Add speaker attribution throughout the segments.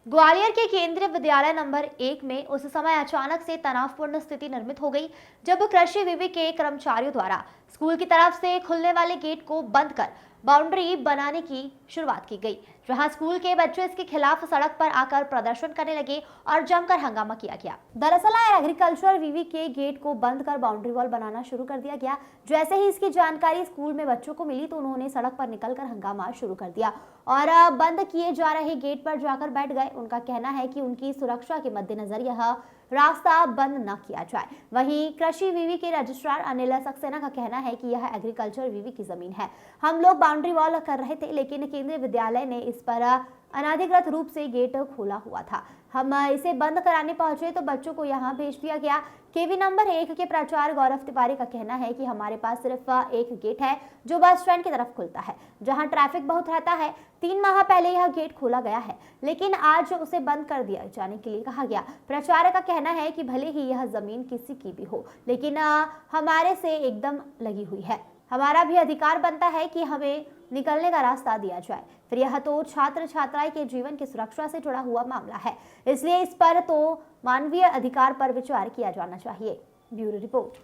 Speaker 1: ग्वालियर के केंद्रीय विद्यालय नंबर 1 में उस समय अचानक से तनावपूर्ण स्थिति निर्मित हो गई जब कृषि विभाग के कर्मचारियों द्वारा स्कूल की तरफ से खुलने वाले गेट को बंद कर बाउंड्री बनाने की शुरुआत की गई, जहां स्कूल के बच्चे इसके खिलाफ सड़क पर आकर प्रदर्शन करने लगे और जमकर हंगामा किया गया। दरअसल एग्रीकल्चर विवि के गेट को बंद कर बाउंड्री वॉल बनाना शुरू कर दिया गया। जैसे ही इसकी जानकारी स्कूल में बच्चों को मिली तो उन्होंने सड़क पर निकलकर हंगामा शुरू कर दिया और बंद किए जा रहे गेट पर जाकर बैठ गए। उनका कहना है कि उनकी सुरक्षा के मद्देनजर यह रास्ता बंद न किया जाए। वहीं कृषि विवि के रजिस्ट्रार अनिल सक्सेना का कहना है कि यह एग्रीकल्चर विवि की जमीन है। हम लोग बाउंड्री वॉल कर रहे थे, लेकिन केंद्रीय विद्यालय ने इस पर अनाधिकृत रूप से गेट खोला हुआ था। हम इसे बंद कराने पहुंचे तो बच्चों को यहां भेज दिया गया। केवी नंबर 1 के प्राचार्य गौरव तिवारी का कहना है कि हमारे पास सिर्फ एक गेट है जो बस स्टैंड की तरफ खुलता है, जहां ट्रैफिक बहुत रहता है। 3 माह पहले यह गेट खोला गया है, लेकिन आज उसे बंद कर दिया जाने के लिए कहा गया। प्राचार्य का कहना है कि भले ही यह जमीन किसी की भी हो, लेकिन हमारे से एकदम लगी हुई है। हमारा भी अधिकार बनता है कि हमें निकलने का रास्ता दिया जाए। फिर यह तो छात्र छात्राएं के जीवन की सुरक्षा से जुड़ा हुआ मामला है, इसलिए इस पर तो मानवीय अधिकार पर विचार किया जाना चाहिए। Bureau report.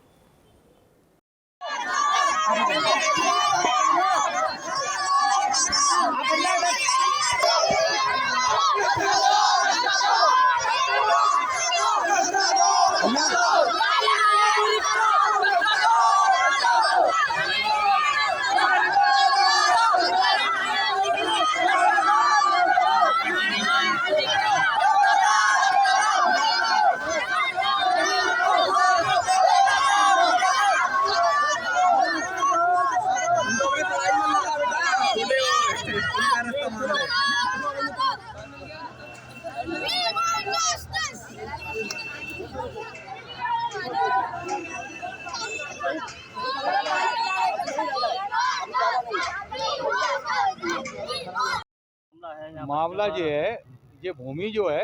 Speaker 2: मामला ये भूमि जो है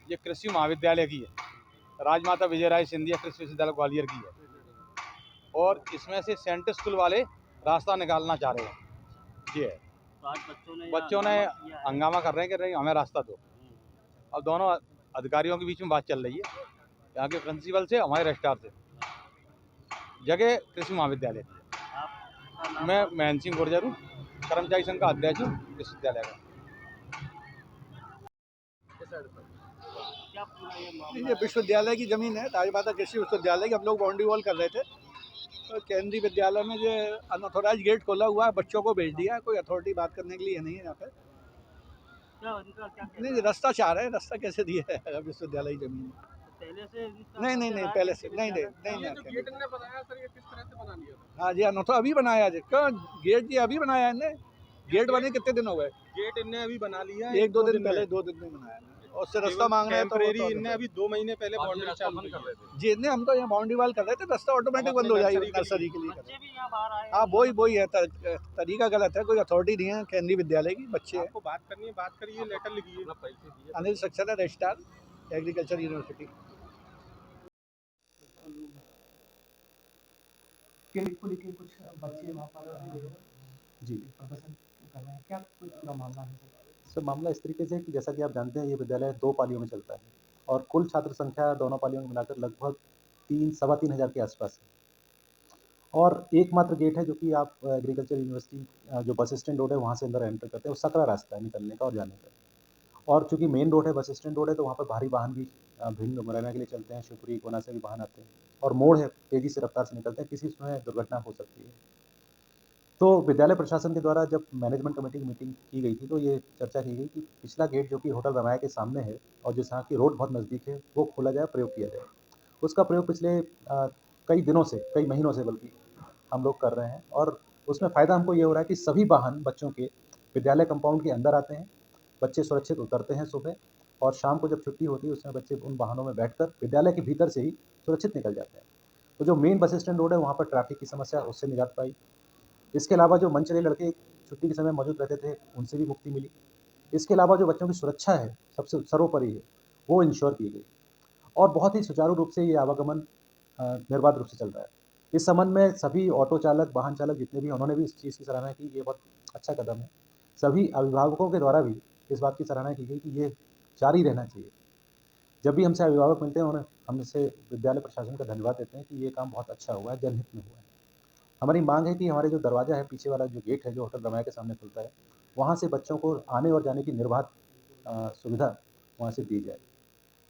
Speaker 2: ये कृषि महाविद्यालय की है, राजमाता विजयराय सिंधिया कृषि विश्वविद्यालय ग्वालियर की है और इसमें से सेंटर स्कूल वाले रास्ता निकालना चाह रहे हैं। ये है
Speaker 3: तो आज
Speaker 2: बच्चों ने हंगामा कर रहे हैं कि हमें रास्ता दो। अब दोनों अधिकारियों के बीच में बात चल रही है, यहाँ के प्रिंसिपल से, हमारे रजिस्ट्रार से। जगह कृषि महाविद्यालय की है। मैं महेंद्र सिंह गुर्जर हूँ, कर्मचारी संघ का अध्यक्ष हूँ विश्वविद्यालय का।
Speaker 3: क्या पूरा ये मामला
Speaker 4: ये विश्वविद्यालय की ज़मीन है, राजमाता कृषि विश्वविद्यालय की। हम लोग बाउंड्री वॉल कर रहे थे तो केंद्रीय विद्यालय में जो अनऑथोराइज गेट खोला हुआ है, बच्चों को भेज दिया है। कोई अथॉरिटी बात करने के लिए नहीं है यहाँ पे।
Speaker 3: क्या उनका क्या कहना
Speaker 4: नहीं,
Speaker 3: है?
Speaker 4: रास्ता चाह रहे हैं, रास्ता कैसे दिया है विश्वविद्यालय की ज़मीन में?
Speaker 3: पहले से इसका
Speaker 4: नहीं नहीं
Speaker 3: मसला
Speaker 4: नहीं,
Speaker 3: है
Speaker 4: पहले
Speaker 3: कि
Speaker 4: से नहीं नहीं
Speaker 3: विद्यालय
Speaker 4: नहीं
Speaker 3: का-
Speaker 4: नहीं
Speaker 5: गेट ने बताया सर, ये किस तरह से बना लिया था?
Speaker 4: हाँ जी, अनोखा अभी बनाया है। क्यों गेट ये अभी बनाया है इनने? गेट बने कितने दिन हो गए?
Speaker 5: गेट इनने अभी बना लिया है,
Speaker 4: एक दो दिन
Speaker 5: में।
Speaker 4: पहले, 2 दिन में बनाया है और उससे रास्ता मांग रहे हैं तो वो
Speaker 5: टेम्परेरी
Speaker 4: तो
Speaker 5: इनने अभी 2 महीने पहले बाउंड्री चालू कर रहे थे।
Speaker 4: जी नहीं, हम तो यहाँ बाउंड्री वॉल कर रहे थे, रास्ता ऑटोमेटिक बंद हो जाएगी नर्सरी के लिए।
Speaker 3: बच्चे भी यहाँ बाहर आए
Speaker 4: हाँ, वही है, तरीका गलत है। कोई अथॉरिटी नहीं है केंद्रीय विद्यालय की, बच्चे हैं।
Speaker 5: आपको बात करनी है, बात करिए, लेटर लिखिए।
Speaker 4: Anil Saxena, registrar agriculture university.
Speaker 6: Clinic को लेके कुछ बच्चे वहाँ पर
Speaker 7: जी
Speaker 6: प्रदर्शन कर रहे हैं, क्या कोई पूरा मामला है?
Speaker 7: सर, मामला इस तरीके से है कि जैसा कि आप जानते हैं ये विद्यालय 2 पालियों में चलता है और कुल छात्र संख्या दोनों पालियों में मिलाकर लगभग 3 सवा 3 हज़ार के आसपास है और एकमात्र गेट है जो कि आप एग्रीकल्चर यूनिवर्सिटी जो बस स्टैंड रोड है वहाँ से अंदर एंटर करते हैं, वो सकरा रास्ता है निकलने का और जाने का। और चूँकि मेन रोड है, बस स्टैंड रोड है, तो वहाँ पर भारी वाहन भी भिंड मुरैना के लिए चलते हैं, शिवपुरी कोना से भी वाहन आते हैं और मोड़ है, तेज़ी से रफ्तार से निकलते हैं, किसी समय दुर्घटना हो सकती है। तो विद्यालय प्रशासन के द्वारा जब मैनेजमेंट कमेटी की मीटिंग की गई थी तो ये चर्चा की गई कि पिछला गेट जो कि होटल रमाया के सामने है और जिस यहाँ की रोड बहुत नज़दीक है वो खोला जाए, प्रयोग किया जाए। उसका प्रयोग पिछले कई दिनों से, कई महीनों से बल्कि हम लोग कर रहे हैं और उसमें फ़ायदा हमको ये हो रहा है कि सभी वाहन बच्चों के विद्यालय कंपाउंड के अंदर आते हैं, बच्चे सुरक्षित उतरते हैं सुबह और शाम को जब छुट्टी होती है उसमें बच्चे उन वाहनों में बैठकर विद्यालय के भीतर से ही सुरक्षित निकल जाते हैं। तो जो मेन बस स्टैंड रोड है वहाँ पर ट्रैफिक की समस्या, उससे निजात पाई। इसके अलावा जो मनचले लड़के छुट्टी के समय मौजूद रहते थे, उनसे भी मुक्ति मिली। इसके अलावा जो बच्चों की सुरक्षा है, सबसे सर्वोपरि है, वो इंश्योर की गई और बहुत ही सुचारू रूप से ये आवागमन निर्बाध रूप से चल रहा है। इस संबंध में सभी ऑटो चालक, वाहन चालक जितने भी हैं, उन्होंने भी इस चीज़ की सराहना की, ये बहुत अच्छा कदम है। सभी अभिभावकों के द्वारा भी इस बात की सराहना की गई कि ये जारी रहना चाहिए। जब भी हमसे अभिभावक मिलते हैं उन्हें हम इससे विद्यालय प्रशासन का धन्यवाद देते हैं कि ये काम बहुत अच्छा हुआ है, जनहित में हुआ है। हमारी मांग है कि हमारे जो दरवाज़ा है, पीछे वाला जो गेट है, जो होटल रमाया के सामने खुलता है, वहाँ से बच्चों को आने और जाने की निर्बाध सुविधा वहाँ से दी जाए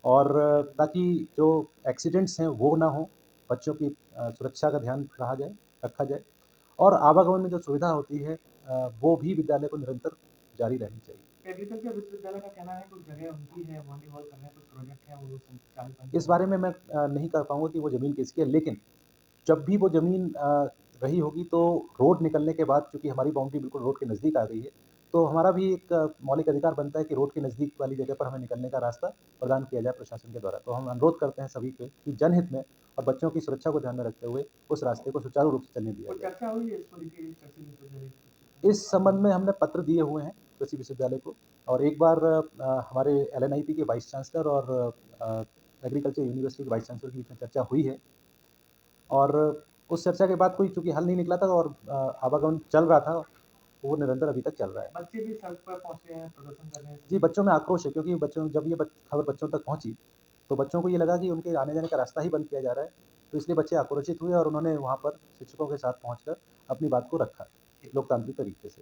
Speaker 7: और ताकि जो एक्सीडेंट्स हैं वो ना हो, बच्चों की सुरक्षा का ध्यान रखा जाए और आवागमन में जो सुविधा होती है वो भी विद्यालय को निरंतर जारी रहनी चाहिए।
Speaker 6: एग्रीकल्चर विश्वविद्यालय का कहना है कुछ जगह उनकी है, वॉलीबॉल करने कुछ प्रोजेक्ट है, वो लोग संचालित
Speaker 7: इस बारे में मैं नहीं कर पाऊँगा कि वो ज़मीन किसकी है, लेकिन जब भी वो ज़मीन रही होगी तो रोड निकलने के बाद, चूँकि हमारी बाउंड्री बिल्कुल रोड के नज़दीक आ गई है, तो हमारा भी एक मौलिक अधिकार बनता है कि रोड के नज़दीक वाली जगह पर हमें निकलने का रास्ता प्रदान किया जाए प्रशासन के द्वारा। तो हम अनुरोध करते हैं सभी से कि जनहित में और बच्चों की सुरक्षा को ध्यान में रखते हुए उस रास्ते को सुचारू रूप से चलने दिया
Speaker 6: कोई
Speaker 7: जाए।
Speaker 6: चर्चा हुई है इसको लेके कृषि विश्वविद्यालय की?
Speaker 7: इस संबंध में हमने पत्र दिए हुए हैं कृषि विश्वविद्यालय को और एक बार हमारे एलएनआईपी के वाइस चांसलर और एग्रीकल्चर यूनिवर्सिटी के वाइस चांसलर के बीच में चर्चा हुई है और उस चर्चा के बाद कोई चूँकि हल नहीं निकला था और आवागमन चल रहा था, वो निरंतर अभी तक चल रहा है।
Speaker 6: बच्चे भी सड़क पर पहुंचे हैं, प्रदर्शन कर रहे हैं।
Speaker 7: जी, बच्चों में आक्रोश है क्योंकि जब ये खबर बच्चों तक पहुँची, तो बच्चों को ये लगा कि उनके आने-जाने का रास्ता ही बंद किया जा रहा है, तो इसलिए बच्चे आक्रोशित हुए और उन्होंने वहाँ पर शिक्षकों के साथ पहुँचकर अपनी बात को रखा, लोकतांत्रिक तरीके से।